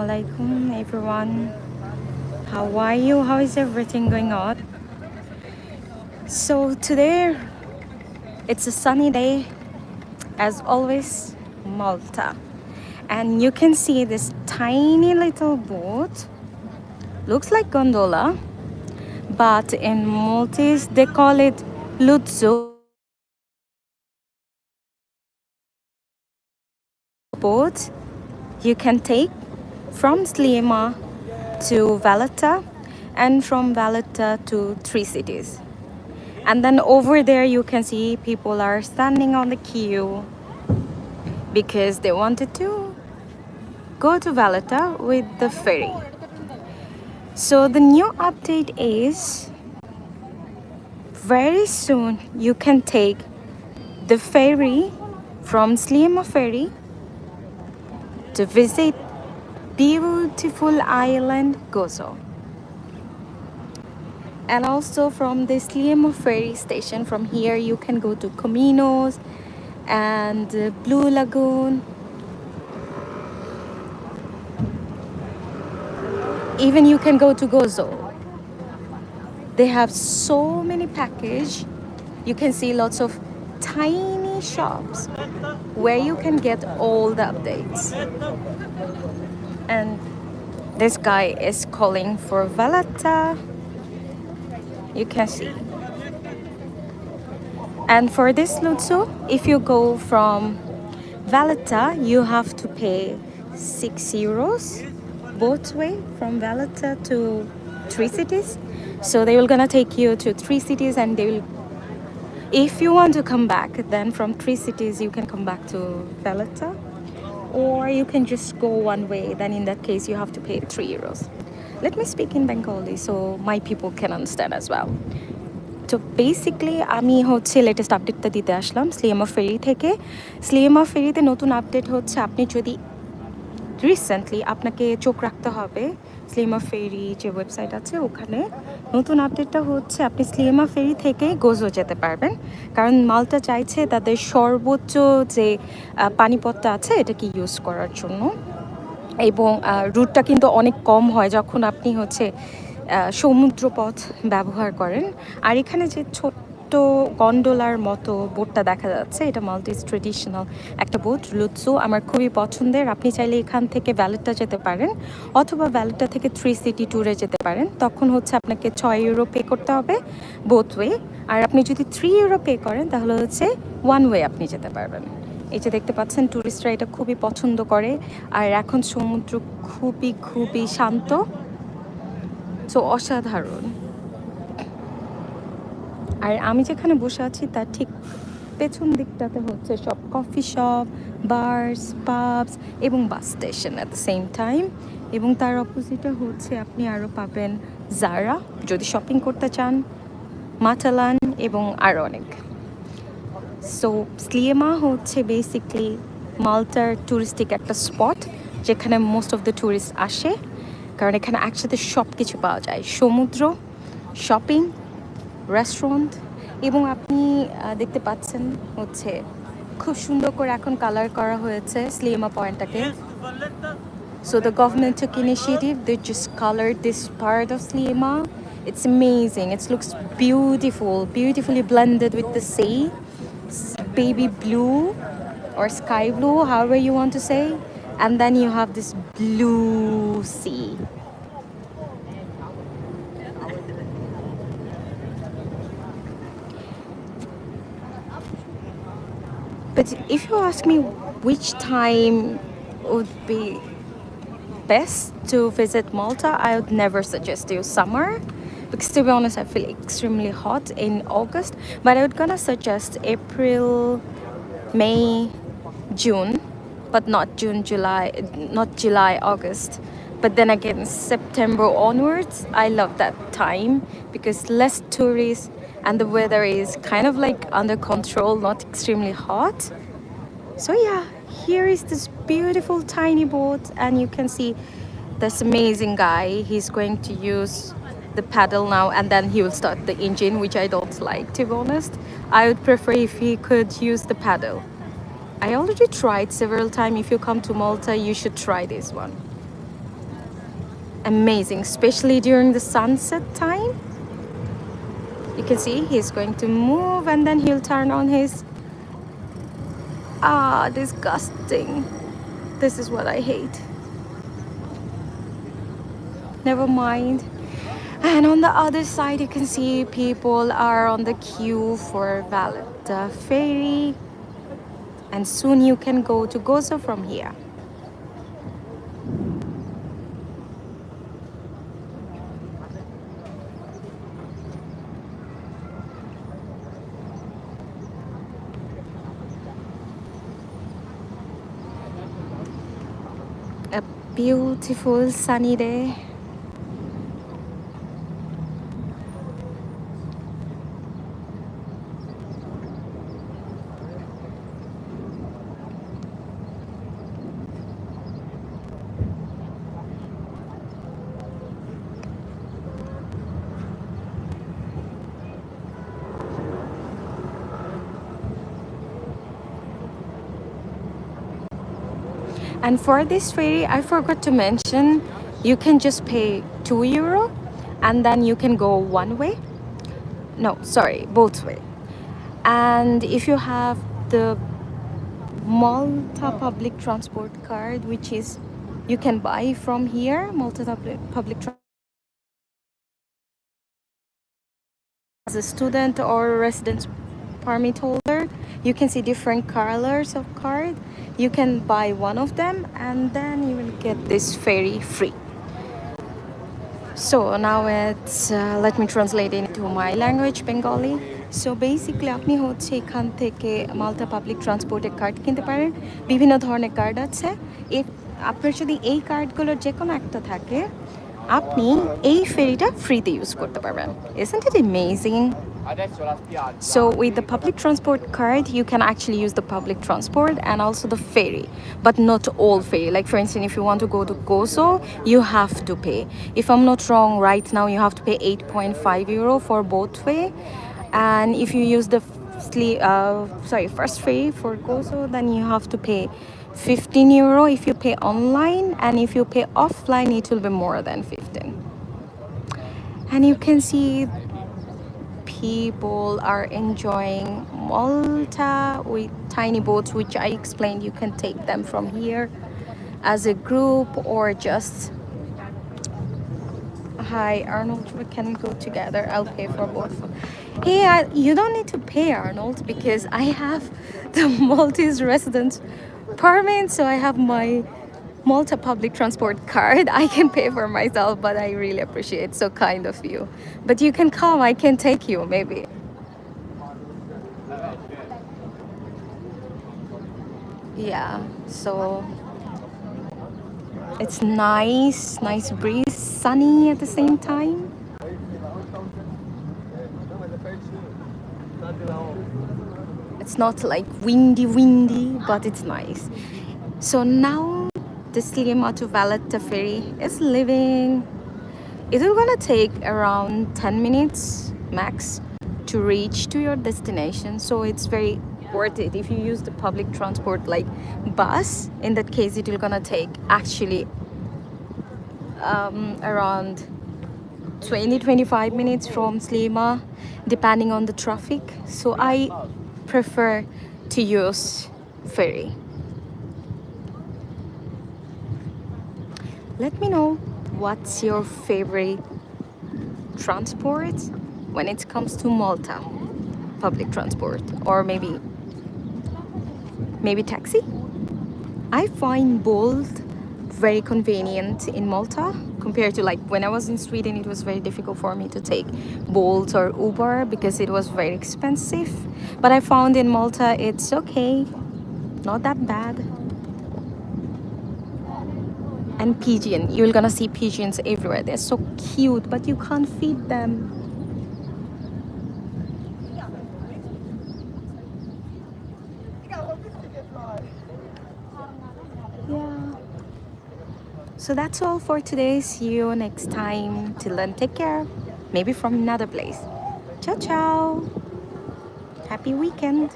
Assalamualaikum everyone. How are you? How is everything going on? So today it's a sunny day as always, Malta. And you can see this tiny little boat. Looks like gondola, but in Maltese they call it Lutzo boat. You can take from Sliema to Valletta and from Valletta to Three Cities. And then over there you can see people are standing on the queue because they wanted to go to Valletta with the ferry. So the new update is very soon you can take the ferry from Sliema Ferry to visit beautiful island Gozo. And also from the Sliema ferry station, from here you can go to Cominos and Blue Lagoon. Even you can go to Gozo. They have so many packages. You can see lots of tiny shops where you can get all the updates. And this guy is calling for Valletta. You can see. And for this Lutso, if you go from Valletta, you have to pay €6 both way from Valletta to Three Cities. So they will gonna take you to Three Cities, and they will, if you want to come back, then from Three Cities you can come back to Valletta, or you can just go one way. Then in that case you have to pay €3. Let me speak in Bengali so my people can understand as well. তো basically আমি হচ্ছে latest আপডেটটা দিতে আসলাম স্লিয়েমা ফেরি থেকে। স্লিয়েমা ফেরিতে নতুন update হচ্ছে, আপনি যদি রিসেন্টলি আপনাকে চোখ রাখতে হবে স্লিয়েমা ফেরি যে ওয়েবসাইট আছে ওখানে। নতুন আপডেটটা হচ্ছে আপনি স্লিয়েমা ফেরি থেকে গোজো যেতে পারবেন, কারণ মাল্টা চাইছে তাদের সর্বোচ্চ যে পানিপথটা আছে এটাকে ইউজ করার জন্য। এবং রুটটা কিন্তু অনেক কম হয় যখন আপনি হচ্ছে সমুদ্রপথ ব্যবহার করেন। আর এখানে যে ছোট্ট গন্ডোলার মতো বোটটা দেখা যাচ্ছে, এটা মাল্টিস ট্রেডিশনাল একটা বোট লুৎসো, আমার খুবই পছন্দের। আপনি চাইলে এখান থেকে ভ্যালেটা যেতে পারেন, অথবা ভ্যালেটা থেকে থ্রি সিটি ট্যুরে যেতে পারেন। তখন হচ্ছে আপনাকে €6 পে করতে হবে বোথ ওয়ে। আর আপনি যদি €3 পে করেন তাহলে হচ্ছে ওয়ান ওয়ে আপনি যেতে পারবেন। এই যে দেখতে পাচ্ছেন ট্যুরিস্টরা এটা খুবই পছন্দ করে। আর এখন সমুদ্র খুবই খুবই শান্ত, তো অসাধারণ। আর আমি যেখানে বসে আছি তার ঠিক পেছন দিকটাতে হচ্ছে সব কফি শপ, বার্স, পাবস এবং bus station at the same time. এবং তার অপোজিটে হচ্ছে আপনি আরও পাবেন জারা যদি শপিং করতে চান, মাটালান এবং আরও অনেক। সো স্লিয়েমা হচ্ছে বেসিকলি মাল্টার ট্যুরিস্টিক একটা স্পট যেখানে মোস্ট অফ দ্য ট্যুরিস্ট আসে, কারণ এখানে একসাথে সব কিছু পাওয়া যায়, সমুদ্র, শপিং, রেস্টুরেন্ট। এবং আপনি দেখতে পাচ্ছেন হচ্ছে খুব সুন্দর করে এখন কালার করা হয়েছে স্লিয়েমা পয়েন্টটাকে। So the government took initiative, they just colored this part of Sliema. It's amazing, it looks beautiful, beautifully blended with the sea. Baby blue or sky blue, however you want to say. And then you have this blue sea. But if you ask me which time would be best to visit Malta, I would never suggest you summer, because to be honest I feel extremely hot in August. But I would gonna suggest April, May, June, but not June, July, not July, August. But then again, September onwards, I love that time because less tourists and the weather is kind of like under control, not extremely hot. So yeah, here is this beautiful tiny boat, and you can see this amazing guy. He's going to use the paddle now, and then he will start the engine, which I don't like, to be honest. I would prefer if he could use the paddle. I already tried several times. If you come to Malta, you should try this one. amazing, especially during the sunset time. You can see he's going to move and then he'll turn on his, disgusting. This is what I hate. Never mind. And on the other side, you can see people are on the queue for Valletta Ferry. And soon you can go to Gozo from here. A beautiful sunny day. And for this ferry, I forgot to mention, you can just pay €2 and then you can go one way. No, sorry, both way. And if you have the Malta public transport card, which is you can buy from here, Malta public transport, as a student or residence permit holder, you can see different colors of card. You can buy one of them and then you will get this ferry free. So now it's let me translate into my language, Bengali. So basically আপনি হচ্ছে এখান থেকে মাল্টা public ট্রান্সপোর্টের card কিনতে পারেন। বিভিন্ন ধরনের card আছে। আপনার যদি এই কার্ডগুলোর যে কোনো একটা থাকে, আপনি এই ফেরিটা ফ্রিতে ইউজ করতে পারবেন। Isn't it amazing? So with the public transport card, you can actually use the public transport and also the ferry, but not all ferry. Like for instance, if you want to go to Gozo, you have to pay. If I'm not wrong, right now you have to pay €8.5 for both way. And if you use the first ferry for Gozo, then you have to pay €15 if you pay online, and if you pay offline, it will be more than 15. And you can see people are enjoying Malta with tiny boats, which I explained you can take them from here as a group or just, hi Arnold, we can go together, I'll pay for both. Hey, you don't need to pay, Arnold, because I have the Maltese resident permit, so I have my Malta public transport card. I can pay for myself, but I really appreciate, so kind of you. But you can come, I can take you maybe. Yeah, so it's nice breeze, sunny at the same time. It's not like windy, but it's nice. So now the Sliema to Valletta ferry is leaving. It is gonna take around 10 minutes max to reach to your destination, so it's very worth it. If you use the public transport like bus, in that case it will gonna take actually around 20-25 minutes from Sliema, depending on the traffic. So I prefer to use ferry. Let me know what's your favorite transport when it comes to Malta public transport, or maybe taxi. I find both very convenient in Malta compared to, like, when I was in Sweden, it was very difficult for me to take Bolt or Uber because it was very expensive. But I found in Malta it's okay, not that bad. And pigeon, you're gonna see pigeons everywhere. They're so cute, but you can't feed them. Yeah. So that's all for today. See you next time. Till then, take care. Maybe from another place. Ciao, ciao. Happy weekend.